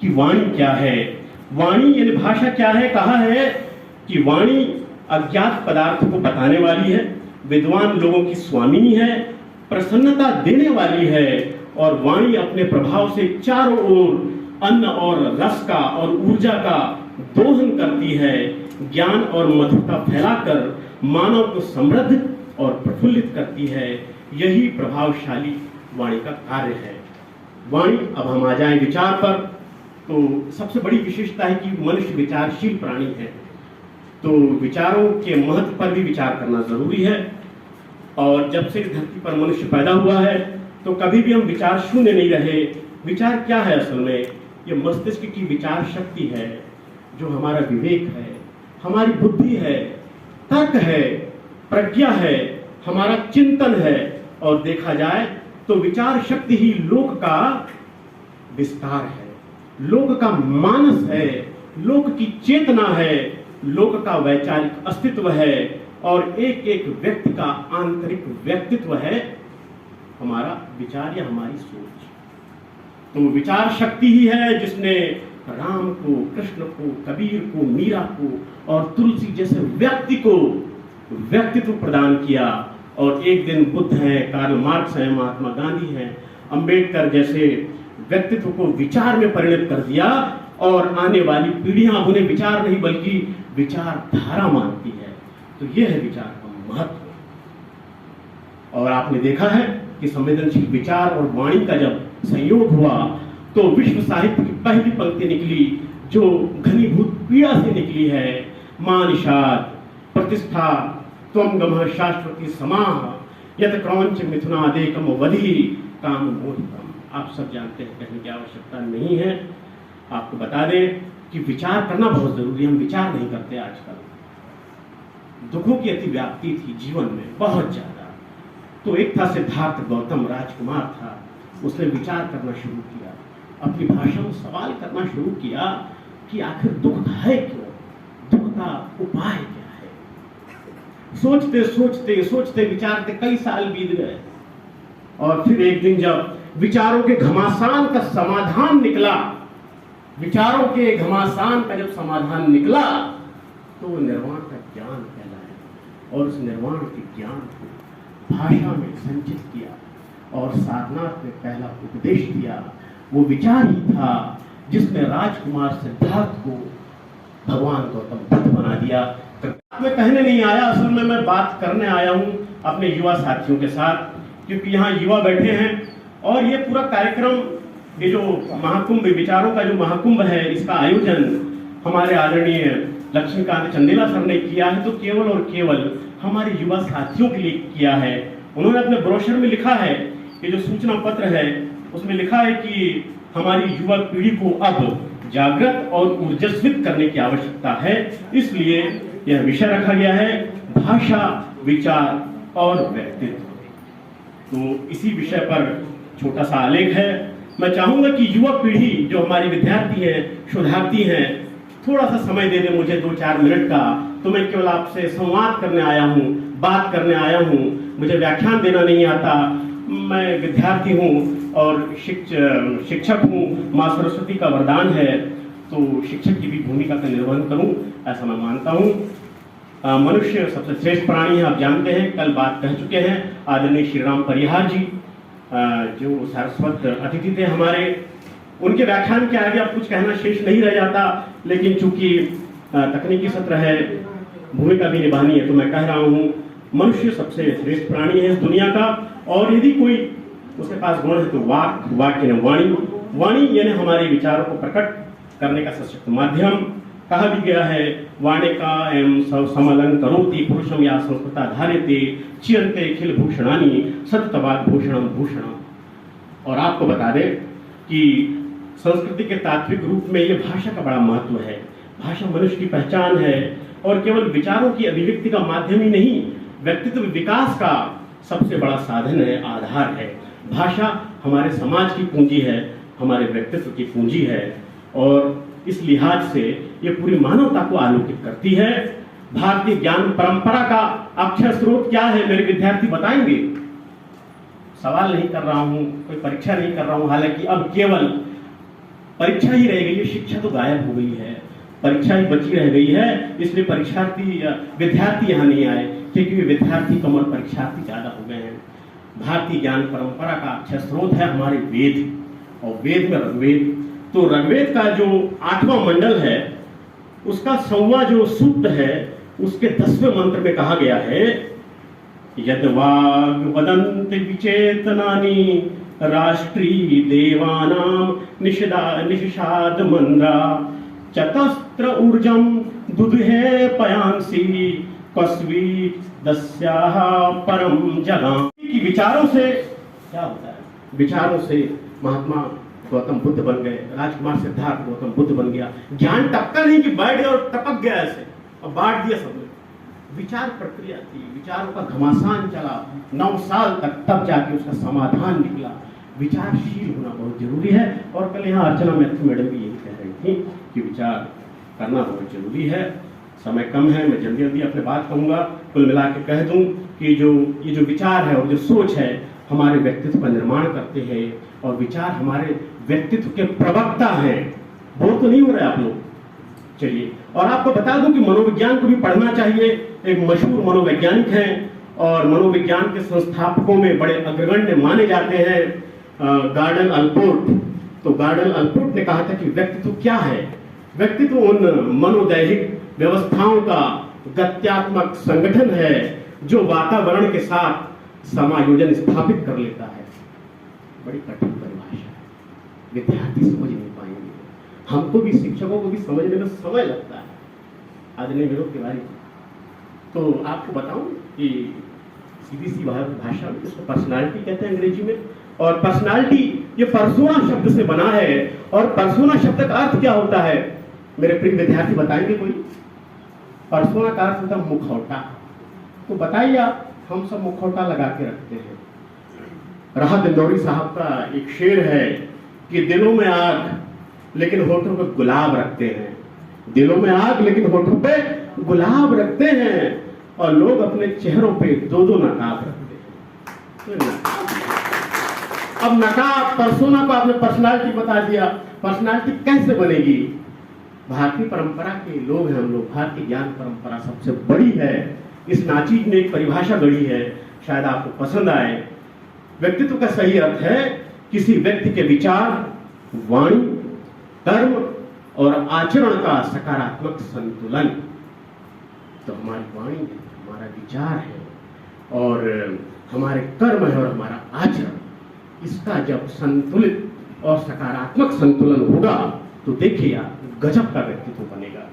कि वाणी क्या है। वाणी यानी भाषा क्या है। कहा है कि वाणी अज्ञात पदार्थ को बताने वाली है, विद्वान लोगों की स्वामिनी है, प्रसन्नता देने वाली है, और वाणी अपने प्रभाव से चारों ओर अन्न और रस का और ऊर्जा का दोहन करती है, ज्ञान और मधुरता फैलाकर मानव को समृद्ध और प्रफुल्लित करती है। यही प्रभावशाली वाणी का कार्य है। वाणी, अब हम आ जाएं विचार पर, तो सबसे बड़ी विशेषता है कि मनुष्य विचारशील प्राणी है, तो विचारों के महत्व पर भी विचार करना जरूरी है। और जब से धरती पर मनुष्य पैदा हुआ है तो कभी भी हम विचार शून्य नहीं रहे। विचार क्या है असल में? ये मस्तिष्क की विचार शक्ति है, जो हमारा विवेक है, हमारी बुद्धि है, तर्क है, प्रज्ञा है, हमारा चिंतन है। और देखा जाए तो विचार शक्ति ही लोक का विस्तार है, लोक का मानस है, लोक की चेतना है, लोक का वैचारिक अस्तित्व है, और एक एक व्यक्ति का आंतरिक व्यक्तित्व है हमारा विचार या हमारी सोच। तो विचार शक्ति ही है जिसने राम को, कृष्ण को, कबीर को, मीरा को और तुलसी जैसे व्यक्ति को व्यक्तित्व प्रदान किया। और एक दिन बुद्ध हैं, कार्ल मार्क्स हैं, महात्मा गांधी हैं, अंबेडकर जैसे व्यक्तित्व को विचार में परिणत कर दिया। और आने वाली पीढ़ियां अब उन्हें विचार नहीं बल्कि विचारधारा मानती है। तो यह है विचार का महत्व। और आपने देखा है कि संवेदनशील विचार और वाणी का जब संयोग हुआ तो विश्व साहित्य की पहली पंक्ति निकली, जो घनीभूत पीड़ा से निकली है। मां निषाद प्रतिष्ठा त्वं गमः शाश्वती समाह यत क्रौंच मिथुनादेकम वधि काम मोहितम। आप सब जानते हैं, कहने की आवश्यकता नहीं है। आपको बता दें कि विचार करना बहुत जरूरी है। हम विचार नहीं करते आजकल। दुखों की अति व्याप्ति थी जीवन में, बहुत ज्यादा। तो एक था सिद्धार्थ गौतम, राजकुमार था, उसने विचार करना शुरू किया, अपनी भाषा में सवाल करना शुरू किया कि आखिर दुख है क्यों, दुख का उपाय क्या है। सोचते सोचते सोचते विचारते कई साल बीत गए, और फिर एक दिन जब विचारों के घमासान का समाधान निकला, विचारों के घमासान का जब समाधान निकला, तो निर्वाण का ज्ञान कहलाया। और उस निर्वाण के ज्ञान को भाषा में संचित किया और सारनाथ में पहला उपदेश दिया। वो विचार ही था जिसने राजकुमार सिद्धार्थ को भगवान गौतम बुद्ध बना दिया। मैं कहने नहीं आया, असल में मैं बात करने आया हूँ अपने युवा साथियों के साथ, क्योंकि यहाँ युवा बैठे हैं। और ये पूरा कार्यक्रम, ये जो महाकुंभ, विचारों का जो महाकुंभ है, इसका आयोजन हमारे आदरणीय लक्ष्मीकांत चंदेला सर ने किया है, तो केवल और केवल हमारे युवा साथियों के लिए किया है। उन्होंने अपने ब्रोशर में लिखा है, ये जो सूचना पत्र है उसमें लिखा है कि हमारी युवा पीढ़ी को अब जागृत और ऊर्जस्वित करने की आवश्यकता है। इसलिए यह विषय रखा गया है, भाषा, विचार और व्यक्तित्व। तो इसी विषय पर छोटा सा आलेख है। मैं चाहूंगा कि युवा पीढ़ी जो हमारी विद्यार्थी है, शोधार्थी हैं, थोड़ा सा समय दे दें मुझे 2-4 मिनट का। तो मैं केवल आपसे संवाद करने आया हूँ, बात करने आया हूँ। मुझे व्याख्यान देना नहीं आता। मैं विद्यार्थी हूँ और शिक्षक हूँ। माँ सरस्वती का वरदान है, तो शिक्षक की भी भूमिका का निर्वहन करूँ, ऐसा मैं मानता हूँ। मनुष्य सबसे श्रेष्ठ प्राणी है, आप जानते हैं, कल बात कह चुके हैं आदरणीय श्री राम परिहार जी, जो सारस्वत अतिथि थे हमारे। उनके व्याख्यान के आगे अब कुछ कहना शेष नहीं रह जाता, लेकिन चूंकि तकनीकी सत्र है, भूमिका भी निभानी है, तो मैं कह रहा हूँ मनुष्य सबसे श्रेष्ठ प्राणी है इस दुनिया का। और यदि कोई उसके पास गुण है तो वाक, वाक यानी वाणी, वाणी यानी हमारे विचारों को प्रकट करने का सशक्त माध्यम। कहा भी गया है, वाणिका एवं समलं करोति पुरुषम या संस्कृता धार्यते चियन्ते खिल भूषणानि सततवाद भूषणम भूषणम। और आपको बता दें कि संस्कृति के तात्विक रूप में ये भाषा का बड़ा महत्व है। भाषा मनुष्य की पहचान है, और केवल विचारों की अभिव्यक्ति का माध्यम ही नहीं, व्यक्तित्व विकास का सबसे बड़ा साधन है, आधार है। भाषा हमारे समाज की पूंजी है, हमारे व्यक्तित्व की पूंजी है, और इस लिहाज से ये पूरी मानवता को आलोकित करती है। भारतीय ज्ञान परंपरा का अक्षय स्रोत क्या है, मेरे विद्यार्थी बताएंगे? सवाल नहीं कर रहा हूं, कोई परीक्षा नहीं कर रहा हूं, हालांकि अब केवल परीक्षा ही रह गई है, शिक्षा तो गायब हो गई है, परीक्षा ही बची रह गई है। इसलिए विद्यार्थी यहाँ नहीं आए, क्योंकि विद्यार्थी कम और परीक्षार्थी ज्यादा हो गए हैं। भारतीय ज्ञान परंपरा का अक्षय स्रोत है हमारे वेद, और वेद में ऋग्वेद। तो ऋग्वेद का जो 8वां मंडल है, उसका 100वां जो सूक्त है, उसके 10वें मंत्र में कहा गया है, यद्वाग वदन्ति विचेतनानि राष्ट्री देवानां निषाद मंद्रा चतस्त्र ऊर्जम दुदुहे पयांसी कस्वी दस्याः परम जगाम। की विचारों से क्या होता है? विचारों से महात्मा गौतम बुद्ध बन गए, राजकुमार सिद्धार्थ गौतम बुद्ध बन गया। ज्ञान टपका नहीं कि बैठ गया और टपक गया ऐसे और बांट दिया सब। विचार प्रक्रिया थी, विचारों का घमासान चला 9 साल तक, तब जाके उसका समाधान निकला। विचारशील होना बहुत जरूरी है। और कल यहाँ अर्चना मैथ्यू मैडम भी यही कह रही थी कि विचार करना बहुत जरूरी है। समय कम है, मैं जल्दी जल्दी अपने बात कहूँगा। कुल मिला के कह दूँ कि ये जो विचार है और जो सोच है, हमारे व्यक्तित्व का निर्माण करते हैं, और विचार हमारे व्यक्तित्व के प्रवक्ता हैं। बोर तो नहीं हो रहे आप लोग? चलिए, और आपको बता दूं कि मनोविज्ञान को भी पढ़ना चाहिए। एक मशहूर मनोवैज्ञानिक हैं और मनोविज्ञान के संस्थापकों में बड़े अग्रगण्य माने जाते हैं, गार्डन अल्पोर्ट। तो गार्डन अल्पोर्ट ने कहा था कि व्यक्तित्व क्या है? व्यक्तित्व उन मनोदैहिक व्यवस्थाओं का गत्यात्मक संगठन है जो वातावरण के साथ समायोजन स्थापित कर लेता है। बड़ी कठिन परिभाषा है, विद्यार्थी समझ नहीं पाएंगे, हमको भी, शिक्षकों को भी समझने में समय लगता है। आदरणीय विरोध तिवारी, तो आपको बताऊं कि सीधी सी भाषा में इसको पर्सनालिटी कहते हैं अंग्रेजी में। और पर्सनालिटी ये पर्सोना शब्द से बना है। और पर्सोना शब्द का अर्थ क्या होता है? मेरे प्रिय विद्यार्थी बताएंगे कोई? पर्सोना का अर्थ होता है मुखौटा। तो बताइए आप, हम सब मुखौटा लगा के रखते हैं। राहत इंदौरी साहब का एक शेर है कि दिलों में आग लेकिन होठों पे गुलाब रखते हैं। दिलों में आग लेकिन होठों पे गुलाब रखते हैं, और लोग अपने चेहरों पे 2-2 नकाब रखते हैं। अब नकाब, पर्सोना को आपने पर्सनालिटी बता दिया। पर्सनालिटी कैसे बनेगी? भारतीय परंपरा के लोग हैं हम लोग। भारतीय ज्ञान परंपरा सबसे बड़ी है। इस नाचीज ने एक परिभाषा गढ़ी है, शायद आपको पसंद आए। व्यक्तित्व का सही अर्थ है किसी व्यक्ति के विचार, वाणी, कर्म और आचरण का सकारात्मक संतुलन। तो हमारी वाणी है, हमारा विचार है, और हमारे कर्म है, और हमारा आचरण, इसका जब संतुलित और सकारात्मक संतुलन होगा तो देखिए आप, गजब का व्यक्तित्व बनेगा।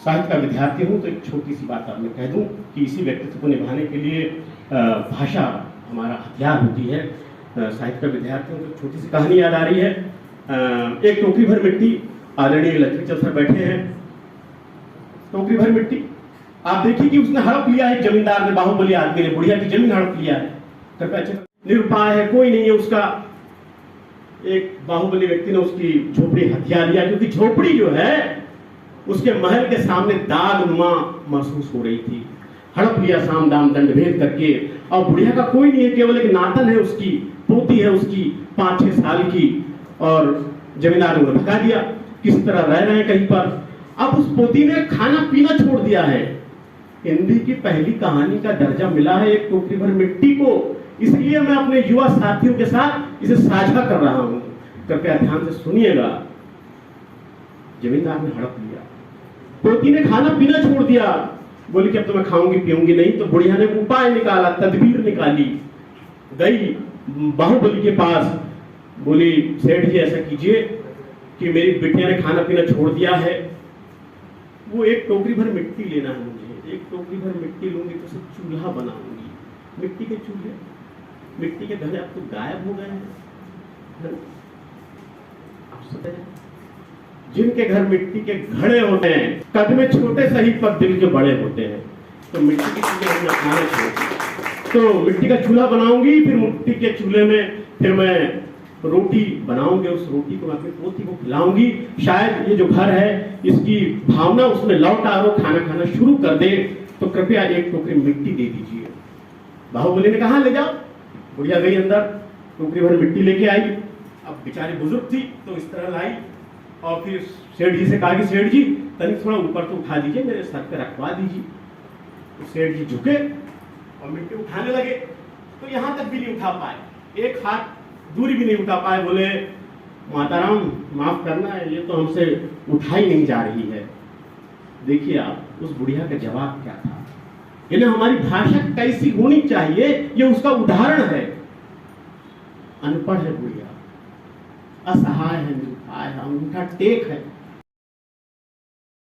साहित्य का विद्यार्थी हूं तो एक छोटी सी बात आपने कह दूं कि इसी व्यक्तित्व को निभाने के लिए भाषा हमारा हथियार होती है। साहित्य का विद्यार्थी हूं तो छोटी सी कहानी याद आ रही है। एक टोकरी भर मिट्टी, आदरणीय लक्ष्मीचंद सर बैठे हैं। टोकरी भर मिट्टी, आप देखिए कि उसने हड़प लिया है, जमींदार ने, बाहुबली आदमी ने बुढ़िया की जमीन हड़प लिया है। निरुपाय है, कोई नहीं है उसका। एक बाहुबली व्यक्ति ने उसकी झोपड़ी हथिया लिया, क्योंकि झोपड़ी जो है उसके महल के सामने दागनुमा महसूस हो रही थी। हड़प लिया साम दाम दंड भेद करके, और बुढ़िया का कोई नहीं है, केवल एक नातन है उसकी, पोती है उसकी 5-6 साल की, और जमींदार ने भगा दिया। किस तरह रह रहे हैं कहीं पर। अब उस पोती ने खाना पीना छोड़ दिया है। हिंदी की पहली कहानी का दर्जा मिला है एक टोकरी भर मिट्टी को, इसलिए मैं अपने युवा साथियों के साथ इसे साझा कर रहा हूं। कृपया ध्यान से सुनिएगा। जमींदार ने हड़प लिया, पोती ने खाना पीना छोड़ दिया, बोली कि अब तो मैं खाऊंगी पीऊंगी नहीं। तो बुढ़िया ने उपाय निकाला, तदबीर निकाली, गई बाहुबली के पास, बोली सेठ जी ऐसा कीजिए कि मेरी बिटिया ने खाना पीना छोड़ दिया है, वो एक टोकरी भर मिट्टी लेना है मुझे। एक टोकरी भर मिट्टी लूंगी तो उसे चूल्हा बनाऊंगी। मिट्टी के चूल्हे, मिट्टी के घड़े अब तो गायब हो गए हैं। आप सोचें, जिनके घर मिट्टी के घड़े होते हैं, कद में छोटे सही पर दिल के बड़े होते हैं। तो मिट्टी के चूल्हे हमने अपनाने चाहिए। तो मिट्टी का चूल्हा बनाऊंगी, फिर मिट्टी के चूल्हे में फिर मैं रोटी बनाऊंगी, उस रोटी को अपनी पोती को खिलाऊंगी। शायद ये जो घर है इसकी भावना उसमें लौट आ, खाना खाना शुरू कर दे। तो कृपया एक टोकरी मिट्टी दे दीजिए। बाहुबली ने कहा ले जाओ। बुढ़िया गई अंदर, टोकरी भर मिट्टी लेके आई, अब बेचारी बुजुर्ग थी तो इस तरह लाई और फिर सेठ जी से कहा कि सेठ जी तनिक थोड़ा ऊपर तो उठा दीजिए, मेरे सर पे रखवा दीजिए। तो सेठ जी झुके और मिट्टी उठाने लगे तो यहाँ तक भी नहीं उठा पाए, एक हाथ दूरी भी नहीं उठा पाए। बोले माताराम माफ करना है, ये तो हमसे उठाई नहीं जा रही है। देखिए आप उस बुढ़िया का जवाब क्या था। इन्हें हमारी भाषा कैसी होनी चाहिए ये उसका उदाहरण है। अनपढ़ है बुढ़िया, असहाय है, निरुपाय है, उनका टेक है,